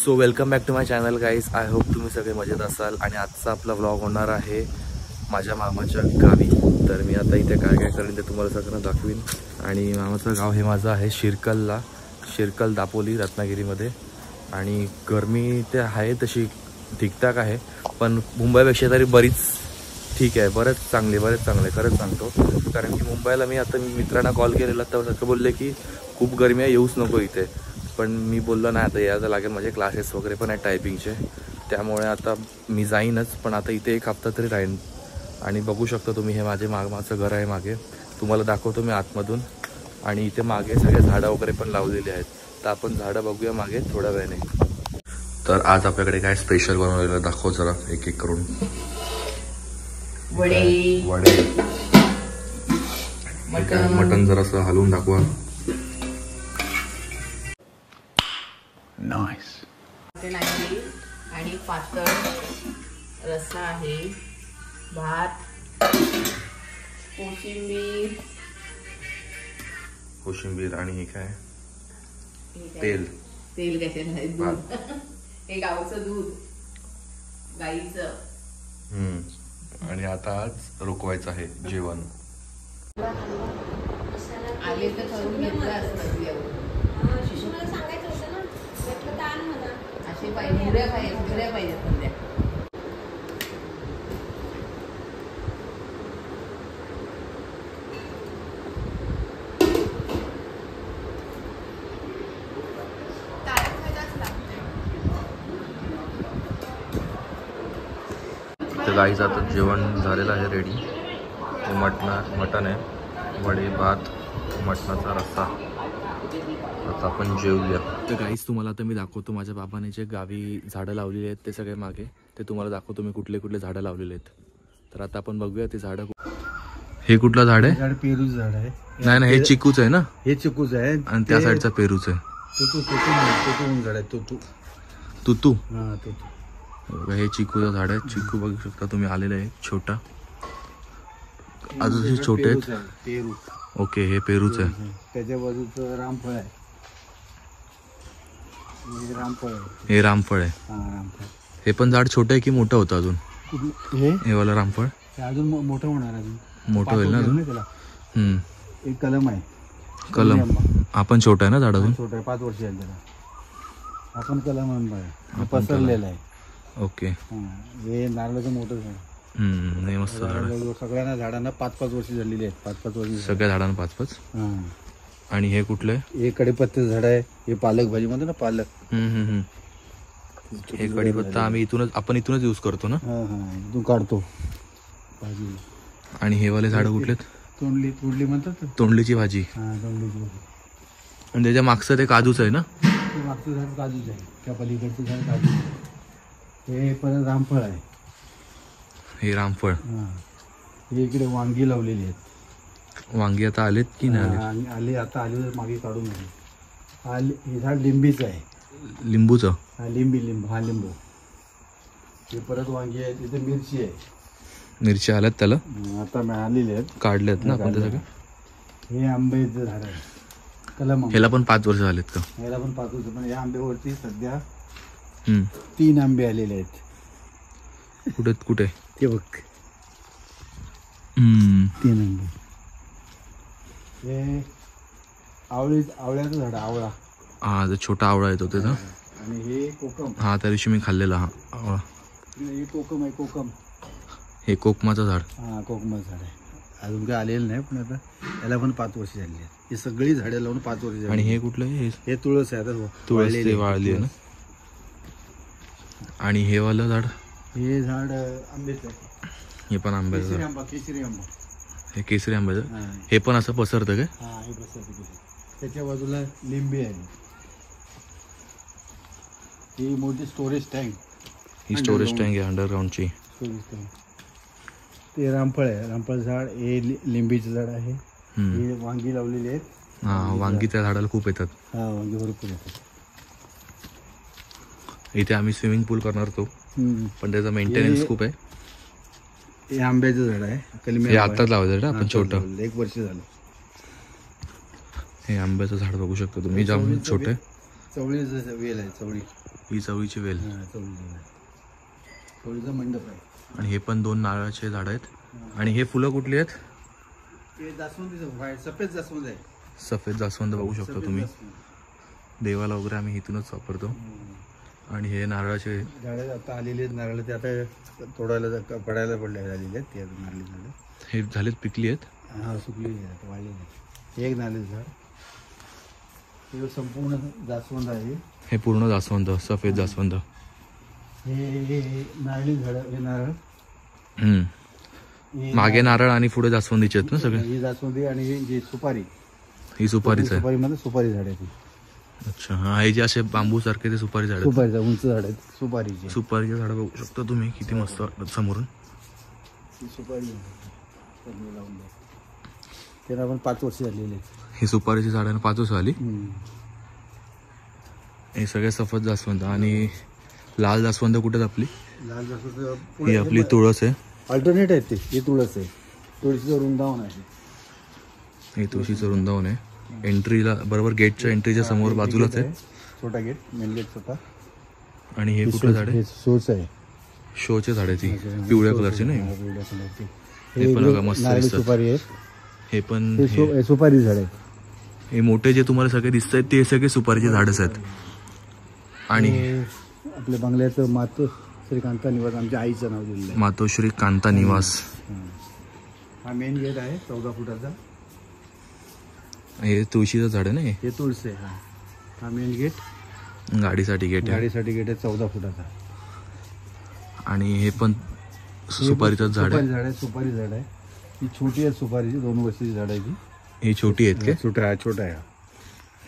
So welcome back to my channel guys. I hope तुम्ही सगळे मजेत असाल. आणि आजचा आपला व्लॉग होणार आहे माझ्या मामाच्या गावी. तर मी आता इथे काय काय करेन ते तुम्हाला सगळं दाखवीन. आणि मामाचं गाव हे माझं आहे शिरकल दापोली रत्नागिरीमध्ये. आणि गरमी ते आहे तशी ठीकठाक आहे, पण मुंबईपेक्षा तरी बरीच ठीक आहे, बरेच चांगले खरंच सांगतो. कारण की मुंबईला मी आता मित्रांना कॉल केलेला तर सगळं बोलले की खूप गरमी आहे, येऊच नको इथे. पण मी बोललो नाही, आता यायला लागेल, माझे क्लासेस वगैरे पण आहेत टायपिंगचे, त्यामुळे आता मी जाईनच. पण आता इथे एक हप्ता तरी राहीन. आणि बघू शकता तुम्ही, हे माझे मामाचं घर आहे मागे, तुम्हाला दाखवतो मी आतमधून. आणि इथे मागे सगळे झाडं वगैरे पण लावलेली आहेत, तर आपण झाडं बघूया मागे थोड्या वेळाने. तर आज आपल्याकडे काय स्पेशल बनवलेलं दाखव जरा एक एक करून. वडे मटन जरासं हलवून दाखवा. नाईस. आणि पातळ रस्सा आहे, भात, कोशिंबीर आणि हे काय तेल कशाचं आहे, दूध. हे गावचं दूध गाईचं. आणि आता आज रोखवायचं आहे जेवण. आले तर करून घेतलं असतं. असे पाहिजे, मुऱ्या पाहिजेत सध्या. तर गाईचं आता जेवण झालेलं आहे रेडी. ते मटण आहे, वडे, भात, मटणाचा रस्सा. आता आपण जेवूया. तर गाईस तुम्हाला आता मी दाखवतो माझ्या बाबाने जे गावी झाडं लावलेली आहेत ते सगळे मागे, ते तुम्हाला दाखवतो मी कुठले कुठले झाडं लावलेले आहेत. तर आता आपण बघूया ते झाडं. हे कुठलं झाड आहे? पेरूच झाड आहे. नाही, हे चिकूच आहे ना? हे चिकूच आहे. आणि त्या साईडचा पेरूच आहे. तुतू. हे चिकूचं झाड आहे. चिकू बघू शकता तुम्ही, आलेलं आहे छोटा. अजून छोटे आहेत. पेरू. ओके, हे पेरूच आहे. त्याच्या बाजूचं रामफळ आहे. हे रामफळ आहे. हे पण झाड छोटं आहे की मोठं होतं अजून? हे वाला रामफळ अजून मोठं होणार, अजून मोठं होईल ना अजून. एक कलम आहे. आपण छोटा आहे ना झाड अजून? छोटा आहे, 5 वर्ष आहे त्याला. आपण कलम आणलाय, पसरलेला आहे. ओके. हे नारळाचं मोठं झाड. नाही, मस्त झाड. सगळ्यांना झाडांना 5-5 वर्ष झालेली आहेत. 5-5 वर्ष सगळ्या झाडांना 5-5. आणि हे कुठलं आहे? हे कढीपत्त्याचं झाड आहे. हे पालक भाजी म्हणतो ना, पालक. हे कढीपत्ता आपण इथूनच यूज करतो ना? इथून काढतो भाजी. आणि हे वाले झाड कुठलेत? तोंडली म्हणतात. तोंडलीची भाजी. तोंडलीची भाजी. आणि त्याच्या मागचं ते काजूच आहे ना? ते मागचं झाड काजूच आहे. त्या पलीकडचं झाड काजू. हे परत रामफळ आहे. हे रामफळ. हे इकडे वांगी लावलेली आहेत. वांगी आता आलेत की नाही आले? आता आले, मागे काढून आले. हे झाड लिंबीचं आहे. लिंबूचं? लिंबू. हे परत वांगी आहे. तिथे मिरची आहे. मिरची आल्यात त्याला आता आलेले आहेत, काढल्यात ना आपण ते सगळे. हे आंब्याचं झाड आहे, कलम. ह्याला पण 5 वर्ष झालेत का? ह्याला पण 5 वर्ष. पण या आंब्यावरती सध्या 3 आंबे आलेले आहेत. कुठे ते बघ, 3 आंबे. हे आवळ्याचं झाड, आवळा. जो छोटा आवळा येतो त्याचा. आणि हे कोकम. त्या दिवशी मी खाल्लेला आवळा. हे कोकम आहे, कोकम. हे कोकमाचं झाड. कोकमाचं झाड आहे. अजून काय आलेलं नाही, पण आता याला पण 5 वर्ष झाली आहेत. ही सगळी झाडे लावून 5 वर्ष झाली. आणि हे कुठलं आहे? हे तुळस आहे. आता तुळस ते वाळली आहे ना. आणि हे वालं झाड? हे झाड आंब्याचं आहे. हे पण आंब्याचं झाड. केशरी आंबा. हे केसरी आंब्याचं. हे पण असं पसरतं काय? हे पसरतं. त्याच्या बाजूला लिंबी आहे. ही मोठी स्टोरेज टँक. ही स्टोरेज टँक आहे अंडरग्राऊंडची. Storage tank. ते रामफळ आहे. रामफळ झाड. हे लिंबीचं झाड आहे. हे वांगी लावलेली आहेत. वांगी त्या झाडाला खूप येतात. वांगी भरपूर येतात. इथे आम्ही स्विमिंग पूल करणार होतो, पण त्याचा मेंटेनन्स खूप आहे. हे आंब्याचं झाड आहे. हे आत्ताच लावायचं आपण, छोटं 1 वर्ष झालं. हे आंब्याचं झाड बघू शकता तुम्ही, जाम छोटे. चवळीचं वेल आहे, चवळी. ही चवळीची वेल. चवळीचा मंडप आहे. आणि हे पण 2 नारळाचे झाड आहेत. आणि हे फुलं कुठली आहेत? हे जास्वंदीचं सफेद जास्वंद आहे. सफेद जास्वंद बघू शकता तुम्ही. देवाला वगैरे आम्ही इथूनच वापरतो. आणि हे नारळाचे झाडं आता आलेले आहेत. नारळ ते आता तोडायला पडायला पडले झालेले आहेत ते नारळी झाडं. हे झालेत, पिकली आहेत. हा, सुकलेली आहेत, वाळलेली. एक नारळी झाड, हे संपूर्ण जास्वंद आहे. हे पूर्ण जास्वंद, सफेद जास्वंद. हे नारळी झाड, हे नारळ. मागे नारळ आणि पुढे जास्वंदीचे आहेत ना सगळे. ही जास्वंदी आणि ही जी सुपारी, ही सुपारीच आहे. सुपारीमध्ये सुपारी झाड आहे ती. अच्छा, हा, हे जे असे बांबू सारखे ते सुपारी झाड. सुपारीचं उंच झाड आहेत, सुपारीचे. सुपारीचे झाड बघू शकता तुम्ही, किती मस्त वाटतात समोरून. सुपारी त्याला पण 5 वर्ष झालेली आहेत. ही सुपारीची झाडांना 5 वर्ष झाली. हे सगळे सफेद जास्वंद. आणि लाल जास्वंद कुठे आपली? लाल जास्वंद ही आपली तुळस आहे. अल्टरनेट आहेत ते. ही तुळस आहे, तुळशीचं वृंदावन आहे. हे तुळशीचं वृंदावन आहे. एंट्रीला बरोबर गेटच्या एंट्रीच्या समोर बाजूलाच आहे. छोटा गेट, मेन गेट छोटा. आणि हे कुठलं झाड आहे? शोच आहे. शोचे झाड आहे ती, पिवळ्या कलरची नाही. पिवळ्या कलरची. हे पण बघा मस्त नारळी दिसतात. सुपारी आहे. हे पण सुपारी झाड आहे. हे मोठे जे तुम्हाला सगळे दिसत आहेत ते सगळे सुपारीचे झाडच आहेत. आणि आपल्या बंगल्याचं मातोश्री कांता निवास आमच्या आईचं नाव दिलेलं आहे. मातोश्री कांता निवास. हा मेन गेट आहे 14 फुटाचा. हे तुळशीचं झाड आहे ना. हे तुळस आहे. हा मेन गेट, गाडीसाठी गेट आहे. गाडीसाठी गेट आहे 14 फुटाचा. आणि हे पण सुपारीचं झाड आहे. झाड आहे, सुपारी झाड आहे. ही छोटी आहे सुपारीची, 2 वर्षाची झाड आहे ती. ही छोटी आहेत का? छोटा आहे.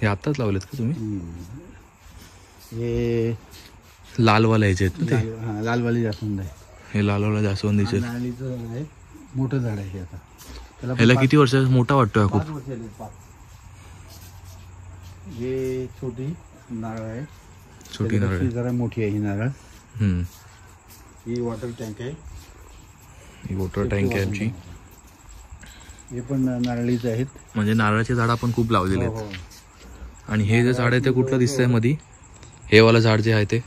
हे आताच लावलेत का तुम्ही? हे लालवाला ह्याचे आहेत ना ते? हा, लालवाली जास्वंद आहे. हे लालवाला जास्वंदीचे. नारळीचं आहे, मोठं झाड आहे हे. आता ह्याला किती वर्ष मोठा वाटतोय खूप? 5 वर्ष झाली. 5. हे छोटी नारळ आहे. छोटी नारळ जरा मोठी आहे ही नारळ. ही वॉटर टँक आहे. ही वॉटर टँक आहे आमची. हे पण नारळीच आहेत. म्हणजे नारळाचे झाड आपण खूप लावलेले आहेत. आणि हे जे झाड आहे ते कुठलं दिसतंय मध्ये? हे वाला झाड जे आहे ते,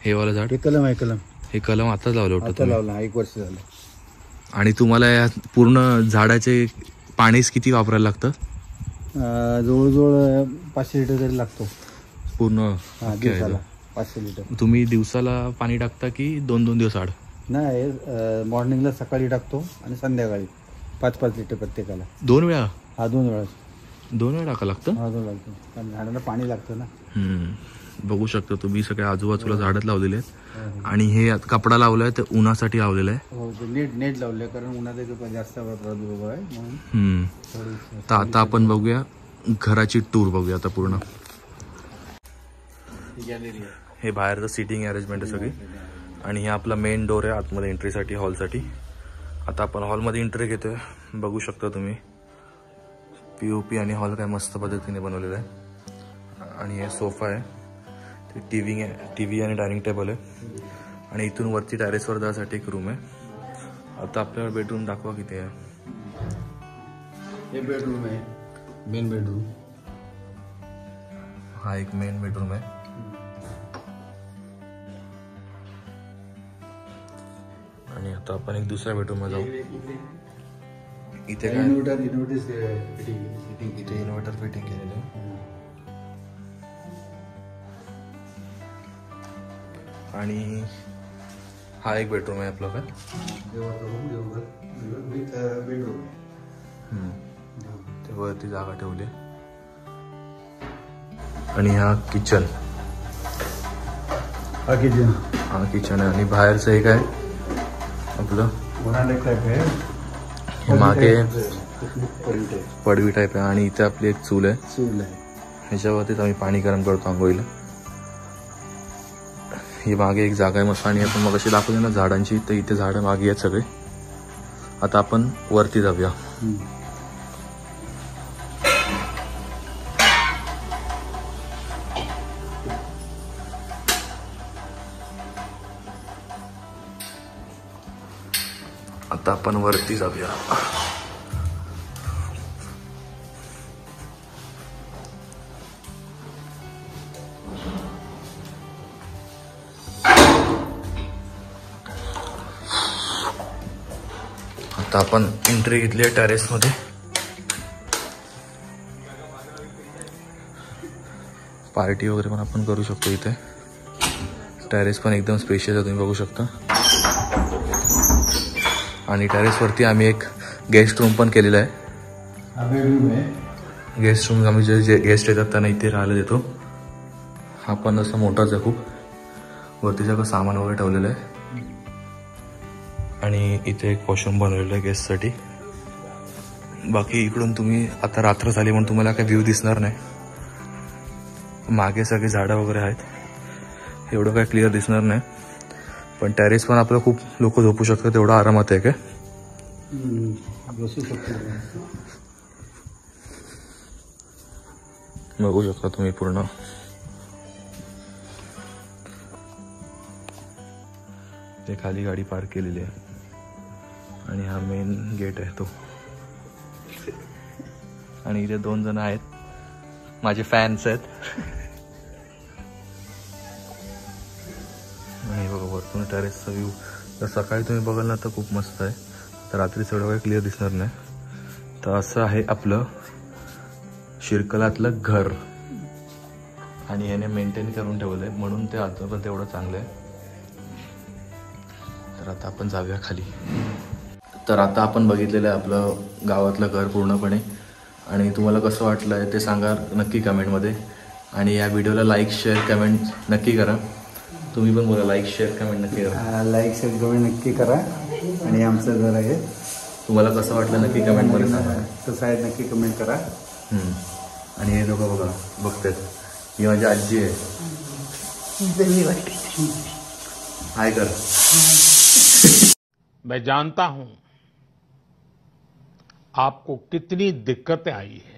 हे वाला झाड, हे कलम आहे. कलम, हे कलम आताच लावलं होतं आता लावला, 1 वर्ष झालं. आणि तुम्हाला या पूर्ण झाडाचे पाणीच किती वापरायला लागतं? जवळजवळ 500 लिटर तरी लागतो पूर्ण दिवसाला. 500 लिटर. तुम्ही दिवसाला पाणी टाकता की 2-2 दिवस आड? नाही, मॉर्निंगला सकाळी टाकतो आणि संध्याकाळी 5-5 लिटर प्रत्येकाला. 2 वेळा? हा, 2 वेळा. 2 वेळा टाका लागतं? हा, 2 लागतो, कारण झाडाला पाणी लागतं ना. बघू शकता तुम्ही सगळे आजूबाजूला झाडच लावलेले आहेत. आणि हे कपडा लावलाय ते उन्हासाठी लावलेला आहे. हो, नेट लावले कारण उन्हाचा जास्त प्रादुर्भाव आहे म्हणून. तर आता आपण बघूया घराची टूर बघूया आता पूर्ण. गॅलरी आहे. हे बाहेरचं सिटिंग अरेंजमेंट आहे सगळी. आणि हे आपला मेन डोर आहे आतमध्ये एंट्रीसाठी, हॉलसाठी. आता आपण हॉलमध्ये एंट्री घेतोय. बघू शकता तुम्ही POP आणि हॉल काय मस्त पद्धतीने बनवलेला आहे. आणि हे सोफा आहे, ते टीव्ही आणि डायनिंग टेबल आहे. आणि इथून वरती टेरेसवर जाण्यासाठी एक रूम आहे. आता आपल्याला बेडरूम दाखवा किती आहे. हे बेडरूम आहे, मेन बेडरूम. हा एक मेन बेडरूम आहे. आणि आता आपण एक दुसऱ्या बेडरूम मध्ये जाऊ. इथे काय इन्व्हर्टर फिटिंग केलेलं आहे. आणि हा एक बेडरूम आहे आपला. काय बेडरूम ते वरती जागा ठेवली. आणि हा किचन. हा किचन आहे. आणि बाहेरचं एक आहे आपलं मागे पडवी टाईप आहे. आणि इथे आपली एक चूल आहे. ह्याच्यावरतीच आम्ही पाणी गरम करतो आंघोळीला. ही मागे एक जागा आहे मस्त. आणि आपण मग अशी दाखवली ना झाडांची, तर इथे झाडं मागे आहेत सगळे. आता आपण वरती जाऊया. आता आपण वरती जाऊया. आता आपण एंट्री घेतली आहे टेरेसमध्ये. पार्टी वगैरे पण आपण करू शकतो इथे. टेरेस पण एकदम स्पेशियस आहे, तुम्ही बघू शकता. आणि टेरेसवरती आम्ही एक गेस्ट रूम पण केलेला आहे. गेस्ट रूम आम्ही जे गेस्ट येतात त्यांना इथे राहायला देतो. हा पण असं मोठाच आहे खूप. वरती सगळं सामान वगैरे ठेवलेलं आहे. आणि इथे एक वॉशरूम बनवलेलं आहे गेस्टसाठी. बाकी इकडून तुम्ही आता रात्र झाली म्हणून तुम्हाला काही व्ह्यू दिसणार नाही. मागे सगळे झाडं वगैरे आहेत, एवढं काय क्लिअर दिसणार नाही. पण टेरेस पण आपलं खूप लोक झोपू शकतात, एवढं आरामात आहे काय. बसू शकतो. बघू शकता तुम्ही पूर्ण. ते खाली गाडी पार्क केलेली आहे आणि हा मेन गेट आहे तो. आणि इथे 2 जण आहेत, माझे फॅन्स आहेत. आणि बघा वरतून टेरेसचा व्ह्यू तर सकाळी तुम्ही बघाल ना तर खूप मस्त आहे. तर रात्री एवढं काही क्लिअर दिसणार नाही. तर असं आहे आपलं शिरकलातलं घर. आणि याने मेंटेन करून ठेवलं आहे म्हणून ते आजपर्यंत तेवढं चांगलं आहे. तर आता आपण जाऊया खाली. तर आता आपण बघितलेलं आहे आपलं गावातलं घर पूर्णपणे. आणि तुम्हाला कसं वाटलं आहे ते सांगा नक्की कमेंटमध्ये. आणि या व्हिडिओला लाईक शेअर कमेंट नक्की करा. तुम्ही पण बोला लाईक शेअर कमेंट नक्की करा. लाईक शेअर कमेंट नक्की करा. आणि आमचं घर आहे, तुम्हाला कसं वाटलं नक्की कमेंटमध्ये सांगा. कसं आहे नक्की कमेंट करा. आणि हे लोक बघा बघतात, ही माझी आजी आहे. हाय कर. मैं जानता हूं आपको कितनी दिक्कतें आई है,